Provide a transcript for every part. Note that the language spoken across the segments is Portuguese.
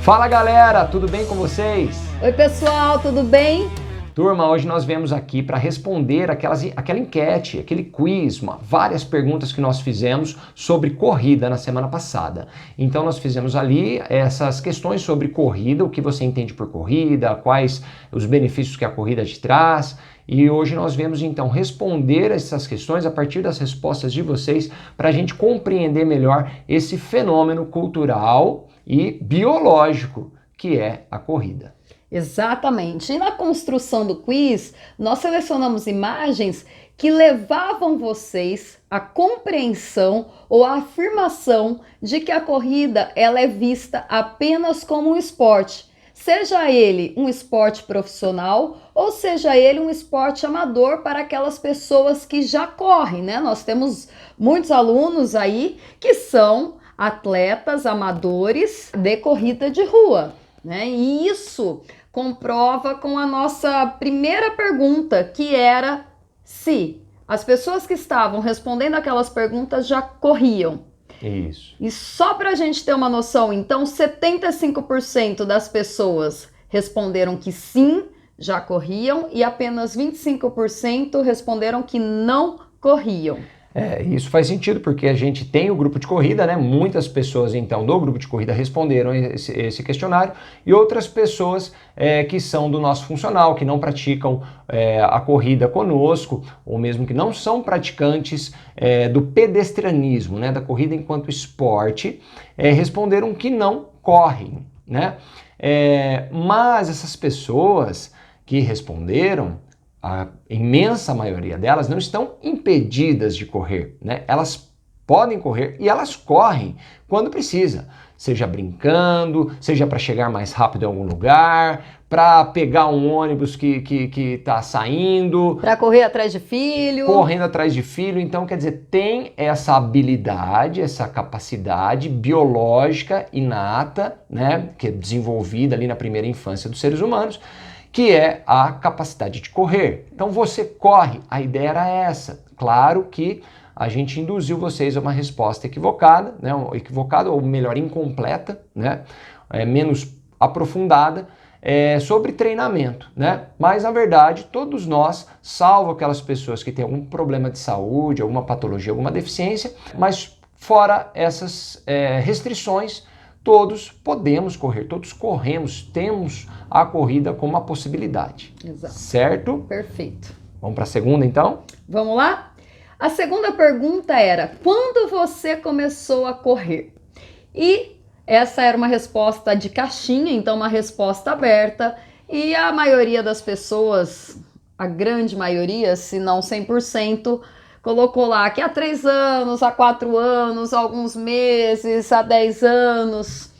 Fala galera, tudo bem com vocês? Oi pessoal, tudo bem? Turma, hoje nós viemos aqui para responder aquela enquete, aquele quiz, várias perguntas que nós fizemos sobre corrida na semana passada. Então nós fizemos ali essas questões sobre corrida, o que você entende por corrida, quais os benefícios que a corrida te traz. E hoje nós viemos então responder essas questões a partir das respostas de vocês para a gente compreender melhor esse fenômeno cultural e biológico que é a corrida. Exatamente. E na construção do quiz, nós selecionamos imagens que levavam vocês à compreensão ou à afirmação de que a corrida ela é vista apenas como um esporte. Seja ele um esporte profissional ou seja ele um esporte amador para aquelas pessoas que já correm, né? Nós temos muitos alunos aí que são atletas amadores de corrida de rua, né? E isso comprova com a nossa primeira pergunta, que era se as pessoas que estavam respondendo aquelas perguntas já corriam. Isso. E só para a gente ter uma noção, então 75% das pessoas responderam que sim, já corriam, e apenas 25% responderam que não corriam. Isso faz sentido porque a gente tem o grupo de corrida, né? Muitas pessoas então do grupo de corrida responderam esse questionário e outras pessoas que são do nosso funcional, que não praticam a corrida conosco, ou mesmo que não são praticantes do pedestrianismo, né? Da corrida enquanto esporte, responderam que não correm, né? Mas essas pessoas que responderam, a imensa maioria delas não estão impedidas de correr, né? Elas podem correr e elas correm quando precisa, seja brincando, seja para chegar mais rápido em algum lugar, para pegar um ônibus que está saindo, para correr atrás de filho. Correndo atrás de filho. Então, quer dizer, tem essa habilidade, essa capacidade biológica inata, né? Que é desenvolvida ali na primeira infância dos seres humanos, que é a capacidade de correr. Então você corre, a ideia era essa. Claro que a gente induziu vocês a uma resposta equivocada, né? Equivocada ou melhor, incompleta, né? Menos aprofundada, sobre treinamento, né? Mas na verdade todos nós, salvo aquelas pessoas que têm algum problema de saúde, alguma patologia, alguma deficiência, mas fora essas restrições, todos podemos correr, todos corremos, temos a corrida como uma possibilidade. Exato. Certo? Perfeito. Vamos para a segunda, então? Vamos lá? A segunda pergunta era: quando você começou a correr? E essa era uma resposta de caixinha, então uma resposta aberta, e a maioria das pessoas, a grande maioria, se não 100%, colocou lá que há 3 anos, há 4 anos, há alguns meses, há 10 anos.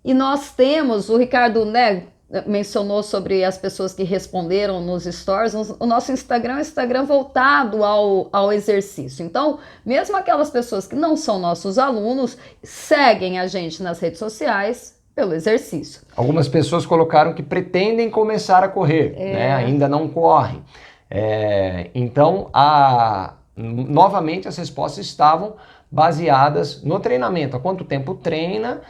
E nós temos, o Ricardo, né, mencionou sobre as pessoas que responderam nos stories, o nosso Instagram é um Instagram voltado ao exercício. Então, mesmo aquelas pessoas que não são nossos alunos, seguem a gente nas redes sociais pelo exercício. Algumas pessoas colocaram que pretendem começar a correr, né, ainda não correm. Então, novamente as respostas estavam baseadas no treinamento, há quanto tempo treina,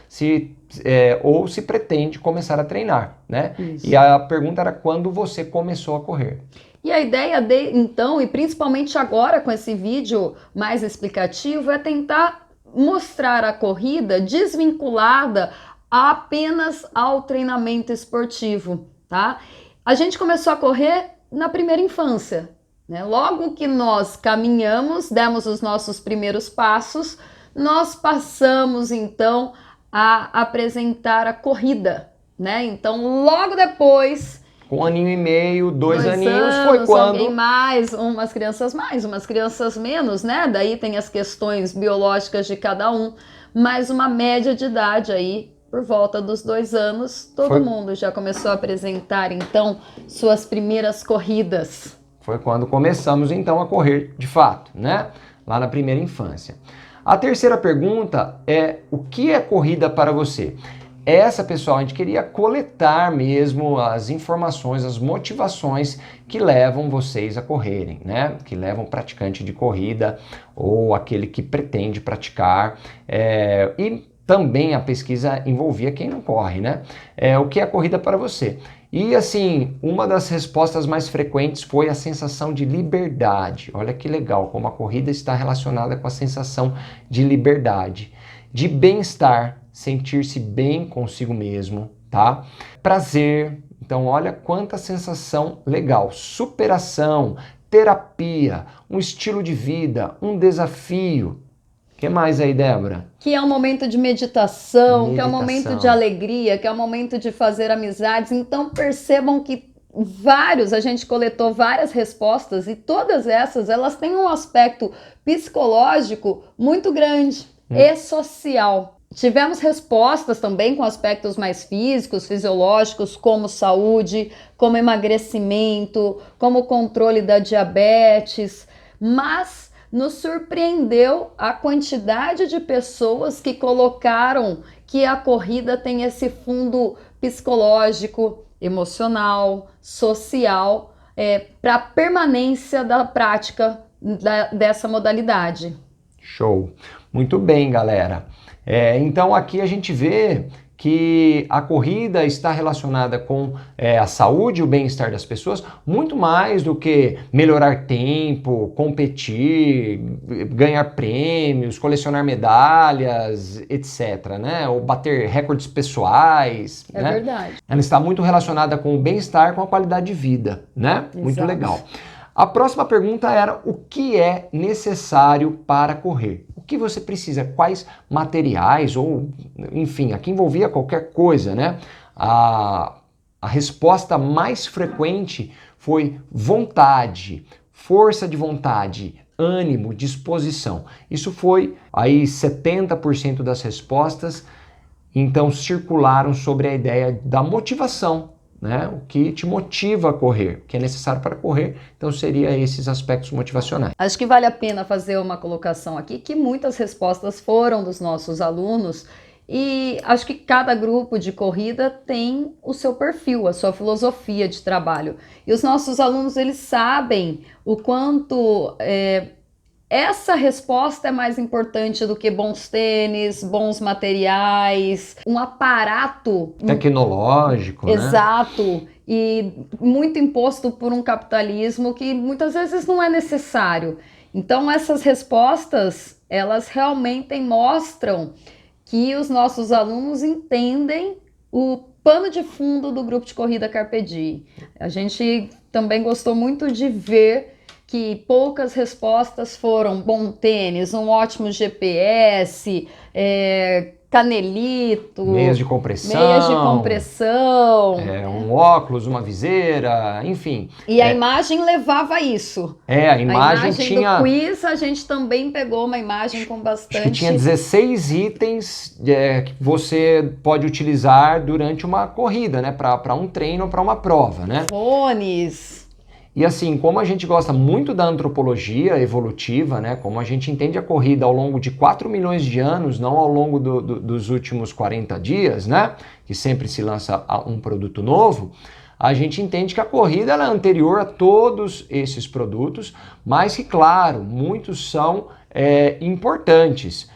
ou se pretende começar a treinar, né? Isso. E a pergunta era quando você começou a correr. E a ideia então, e principalmente agora com esse vídeo mais explicativo, é tentar mostrar a corrida desvinculada apenas ao treinamento esportivo, tá? A gente começou a correr na primeira infância, né? Logo que nós caminhamos, demos os nossos primeiros passos, nós passamos então a apresentar a corrida, né? Então logo depois, com 1 aninho e meio, 2 aninhos, foi quando... Alguém mais, umas crianças mais, umas crianças menos, né? Daí tem as questões biológicas de cada um, mas uma média de idade aí, por volta dos 2 anos, todo mundo já começou a apresentar então suas primeiras corridas. Foi quando começamos então a correr de fato, né? Lá na primeira infância. A terceira pergunta é: o que é corrida para você? Essa, pessoal, a gente queria coletar mesmo as informações, as motivações que levam vocês a correrem, né? Que levam o praticante de corrida ou aquele que pretende praticar. E também a pesquisa envolvia quem não corre, né? O que é a corrida para você? E assim, uma das respostas mais frequentes foi a sensação de liberdade. Olha que legal, como a corrida está relacionada com a sensação de liberdade, de bem-estar, sentir-se bem consigo mesmo, tá? Prazer, então olha quanta sensação legal, superação, terapia, um estilo de vida, um desafio. O que mais aí, Débora? Que é um momento de meditação, que é um momento de alegria, que é um momento de fazer amizades. Então percebam que a gente coletou várias respostas e todas essas, elas têm um aspecto psicológico muito grande e social. Tivemos respostas também com aspectos mais físicos, fisiológicos, como saúde, como emagrecimento, como controle da diabetes, mas nos surpreendeu a quantidade de pessoas que colocaram que a corrida tem esse fundo psicológico, emocional, social, para a permanência da prática dessa modalidade. Show! Muito bem, galera. Então aqui a gente vê que a corrida está relacionada com a saúde e o bem-estar das pessoas, muito mais do que melhorar tempo, competir, ganhar prêmios, colecionar medalhas, etc., né? Ou bater recordes pessoais. É, né? verdade. Ela está muito relacionada com o bem-estar, com a qualidade de vida, né? Exato. Muito legal. A próxima pergunta era: o que é necessário para correr? O que você precisa? Quais materiais? Ou, enfim, aqui envolvia qualquer coisa, né? A resposta mais frequente foi vontade, força de vontade, ânimo, disposição. Isso foi aí 70% das respostas, então circularam sobre a ideia da motivação. Né? O que te motiva a correr, o que é necessário para correr, então seria esses aspectos motivacionais. Acho que vale a pena fazer uma colocação aqui, que muitas respostas foram dos nossos alunos e acho que cada grupo de corrida tem o seu perfil, a sua filosofia de trabalho. E os nossos alunos, eles sabem o quanto essa resposta é mais importante do que bons tênis, bons materiais, um aparato tecnológico, exato, né? E muito imposto por um capitalismo que muitas vezes não é necessário. Então essas respostas, elas realmente mostram que os nossos alunos entendem o pano de fundo do grupo de corrida Carpe Diem. A gente também gostou muito de ver que poucas respostas foram bom tênis, um ótimo GPS, canelito, meias de compressão, um óculos, uma viseira, enfim. E a imagem levava isso. A imagem tinha... do quiz, a gente também pegou uma imagem com bastante... Acho que tinha 16 itens que você pode utilizar durante uma corrida, né? Para um treino ou para uma prova, né? Fones... E assim, como a gente gosta muito da antropologia evolutiva, né, como a gente entende a corrida ao longo de 4 milhões de anos, não ao longo dos últimos 40 dias, né, que sempre se lança um produto novo, a gente entende que a corrida ela é anterior a todos esses produtos, mas que, claro, muitos são importantes.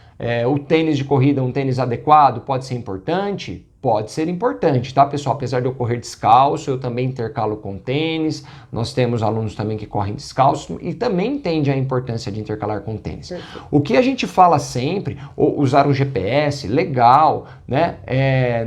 O tênis de corrida, um tênis adequado, pode ser importante? Pode ser importante, tá, pessoal? Apesar de eu correr descalço, eu também intercalo com tênis. Nós temos alunos também que correm descalço e também entende a importância de intercalar com tênis. Perfeito. O que a gente fala sempre, usar o GPS, legal, né?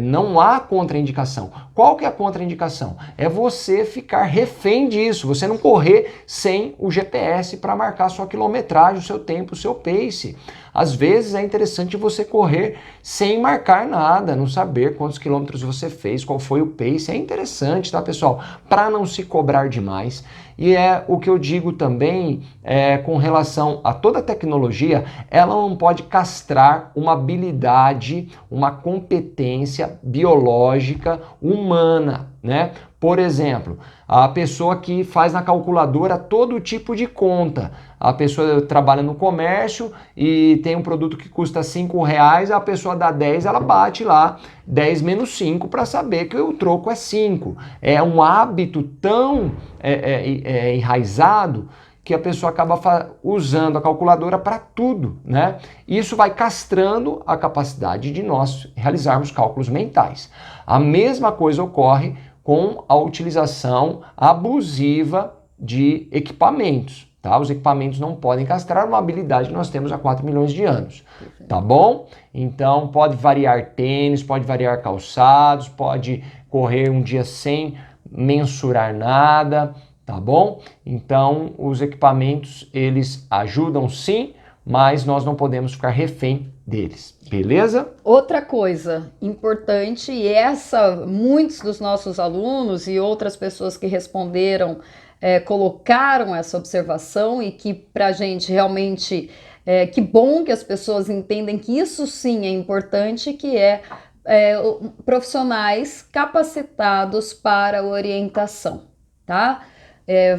Não há contraindicação. Qual que é a contraindicação? É você ficar refém disso, você não correr sem o GPS para marcar sua quilometragem, o seu tempo, o seu pace. Às vezes é interessante você correr sem marcar nada, não saber quantos quilômetros você fez, qual foi o pace. É interessante, tá, pessoal? Para não se cobrar demais. E é o que eu digo também com relação a toda a tecnologia, ela não pode castrar uma habilidade, uma competência biológica humana, né? Por exemplo, a pessoa que faz na calculadora todo tipo de conta. A pessoa trabalha no comércio e tem um produto que custa R$5, a pessoa dá 10, ela bate lá 10 menos 5 para saber que o troco é 5. É um hábito tão enraizado que a pessoa acaba usando a calculadora para tudo, né? Isso vai castrando a capacidade de nós realizarmos cálculos mentais. A mesma coisa ocorre com a utilização abusiva de equipamentos, tá? Os equipamentos não podem castrar uma habilidade que nós temos há 4 milhões de anos, tá bom? Então pode variar tênis, pode variar calçados, pode correr um dia sem mensurar nada, tá bom? Então os equipamentos, eles ajudam sim, mas nós não podemos ficar refém deles, beleza? Outra coisa importante, e muitos dos nossos alunos e outras pessoas que responderam colocaram essa observação, e que pra gente realmente, que bom que as pessoas entendem que isso sim é importante, que profissionais capacitados para orientação, tá?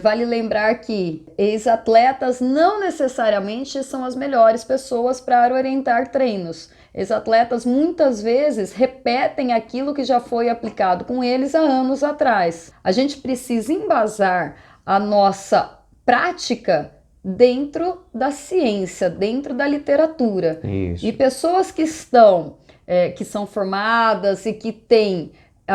Vale lembrar que ex-atletas não necessariamente são as melhores pessoas para orientar treinos. Ex-atletas muitas vezes repetem aquilo que já foi aplicado com eles há anos atrás. A gente precisa embasar a nossa prática dentro da ciência, dentro da literatura. Isso. E pessoas que são formadas e que têm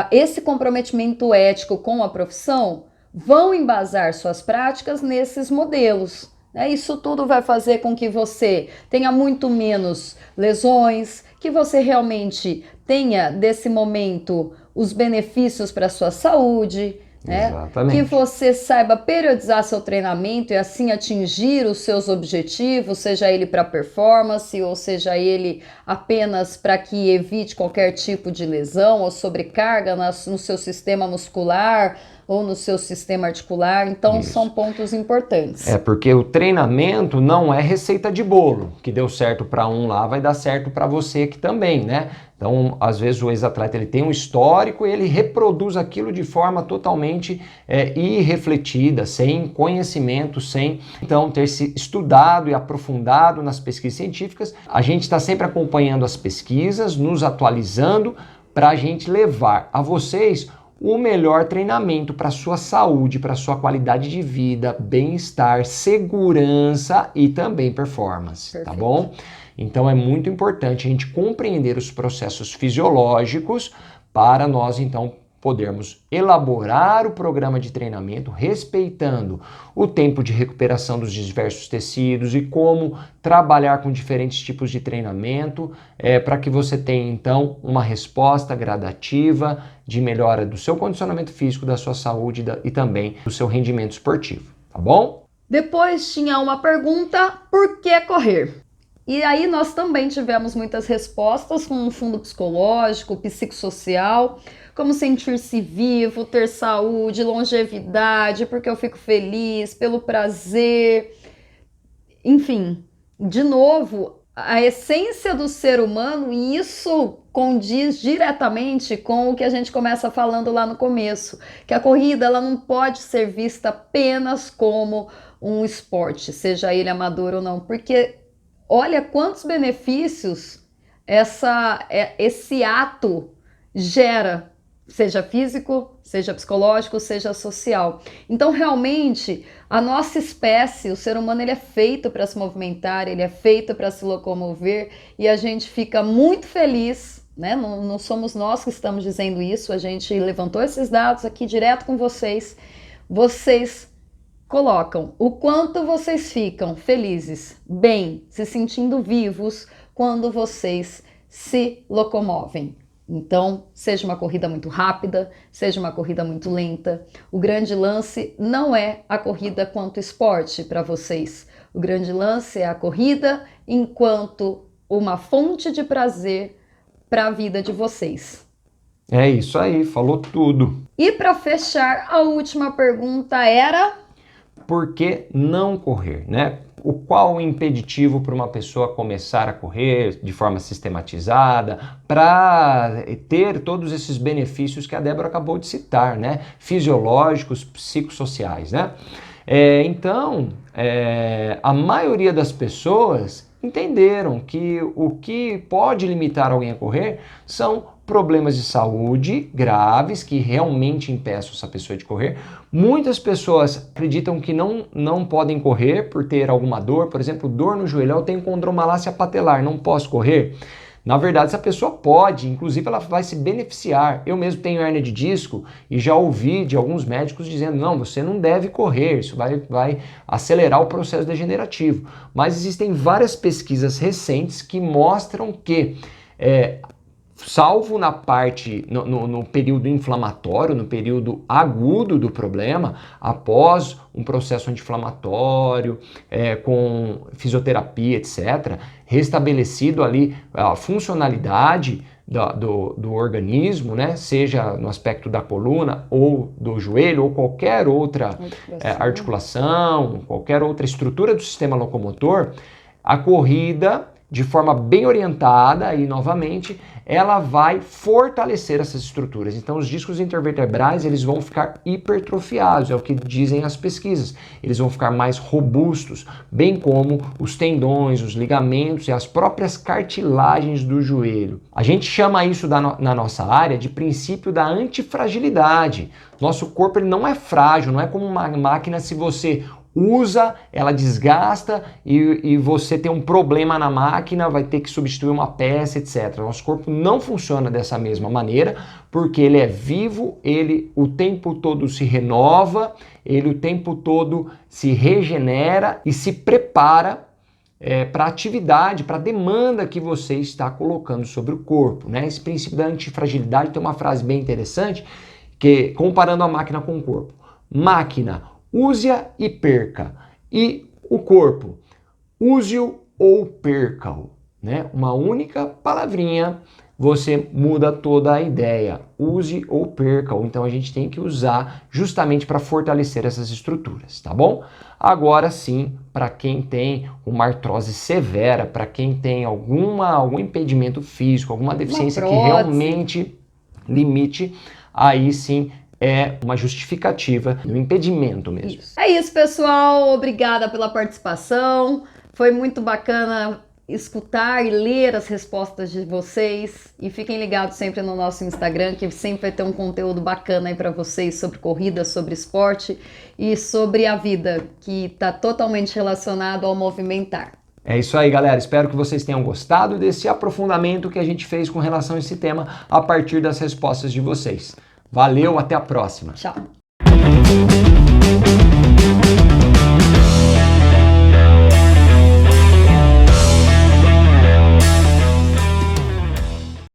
esse comprometimento ético com a profissão vão embasar suas práticas nesses modelos. Isso tudo vai fazer com que você tenha muito menos lesões, que você realmente tenha desse momento os benefícios para a sua saúde, Exatamente. Que você saiba periodizar seu treinamento e assim atingir os seus objetivos, seja ele para performance ou seja ele apenas para que evite qualquer tipo de lesão ou sobrecarga no seu sistema muscular ou no seu sistema articular. Então, Isso. São pontos importantes. Porque o treinamento não é receita de bolo, que deu certo para um lá, vai dar certo para você aqui também, né? Então, às vezes o ex-atleta ele tem um histórico e ele reproduz aquilo de forma totalmente irrefletida, sem conhecimento, sem então ter se estudado e aprofundado nas pesquisas científicas. A gente está sempre acompanhando as pesquisas, nos atualizando para a gente levar a vocês o melhor treinamento para a sua saúde, para a sua qualidade de vida, bem-estar, segurança e também performance, Perfeito. Tá bom? Então é muito importante a gente compreender os processos fisiológicos para nós então podermos elaborar o programa de treinamento respeitando o tempo de recuperação dos diversos tecidos e como trabalhar com diferentes tipos de treinamento para que você tenha então uma resposta gradativa de melhora do seu condicionamento físico, da sua saúde e também do seu rendimento esportivo, tá bom? Depois tinha uma pergunta: por que correr? E aí nós também tivemos muitas respostas com um fundo psicológico, psicossocial, como sentir-se vivo, ter saúde, longevidade, porque eu fico feliz, pelo prazer. Enfim, de novo, a essência do ser humano, e isso condiz diretamente com o que a gente começa falando lá no começo, que a corrida ela não pode ser vista apenas como um esporte, seja ele amador ou não, porque olha quantos benefícios esse ato gera, seja físico, seja psicológico, seja social. Então, realmente, a nossa espécie, o ser humano, ele é feito para se movimentar, ele é feito para se locomover, e a gente fica muito feliz, né? Não somos nós que estamos dizendo isso, a gente levantou esses dados aqui direto com vocês. Vocês colocam o quanto vocês ficam felizes, bem, se sentindo vivos quando vocês se locomovem. Então, seja uma corrida muito rápida, seja uma corrida muito lenta, o grande lance não é a corrida quanto esporte para vocês. O grande lance é a corrida enquanto uma fonte de prazer para a vida de vocês. É isso aí, falou tudo. E para fechar, a última pergunta era: por que não correr, né? Qual o impeditivo para uma pessoa começar a correr de forma sistematizada, para ter todos esses benefícios que a Débora acabou de citar, né? Fisiológicos, psicossociais, né? Então, a maioria das pessoas entenderam que o que pode limitar alguém a correr são problemas de saúde graves que realmente impeçam essa pessoa de correr. Muitas pessoas acreditam que não podem correr por ter alguma dor, por exemplo, dor no joelho. Eu tenho condromalácia patelar, não posso correr. Na verdade, essa pessoa pode, inclusive ela vai se beneficiar. Eu mesmo tenho hérnia de disco e já ouvi de alguns médicos dizendo, não, você não deve correr, isso vai acelerar o processo degenerativo. Mas existem várias pesquisas recentes que mostram que, salvo na parte, no período inflamatório, no período agudo do problema, após um processo anti-inflamatório, com fisioterapia, etc., restabelecido ali a funcionalidade do organismo, né? Seja no aspecto da coluna ou do joelho ou qualquer outra articulação, qualquer outra estrutura do sistema locomotor, a corrida, de forma bem orientada, e novamente, ela vai fortalecer essas estruturas. Então, os discos intervertebrais, eles vão ficar hipertrofiados, é o que dizem as pesquisas. Eles vão ficar mais robustos, bem como os tendões, os ligamentos e as próprias cartilagens do joelho. A gente chama isso na nossa área de princípio da antifragilidade. Nosso corpo ele não é frágil, não é como uma máquina. Se você usa, ela desgasta e você tem um problema na máquina, vai ter que substituir uma peça, etc. Nosso corpo não funciona dessa mesma maneira, porque ele é vivo, ele o tempo todo se renova, ele o tempo todo se regenera e se prepara para a atividade, para a demanda que você está colocando sobre o corpo, né? Esse princípio da antifragilidade tem uma frase bem interessante, que comparando a máquina com o corpo. Máquina, use-a e perca. E o corpo, use-o ou perca-o, né? Uma única palavrinha, você muda toda a ideia. Use ou perca-o. Então a gente tem que usar justamente para fortalecer essas estruturas, tá bom? Agora sim, para quem tem uma artrose severa, para quem tem algum impedimento físico, alguma deficiência que realmente limite, aí sim é uma justificativa do impedimento mesmo. Isso. É isso, pessoal. Obrigada pela participação. Foi muito bacana escutar e ler as respostas de vocês. E fiquem ligados sempre no nosso Instagram, que sempre vai ter um conteúdo bacana aí para vocês sobre corrida, sobre esporte e sobre a vida, que está totalmente relacionado ao movimentar. É isso aí, galera. Espero que vocês tenham gostado desse aprofundamento que a gente fez com relação a esse tema a partir das respostas de vocês. Valeu, até a próxima. Tchau.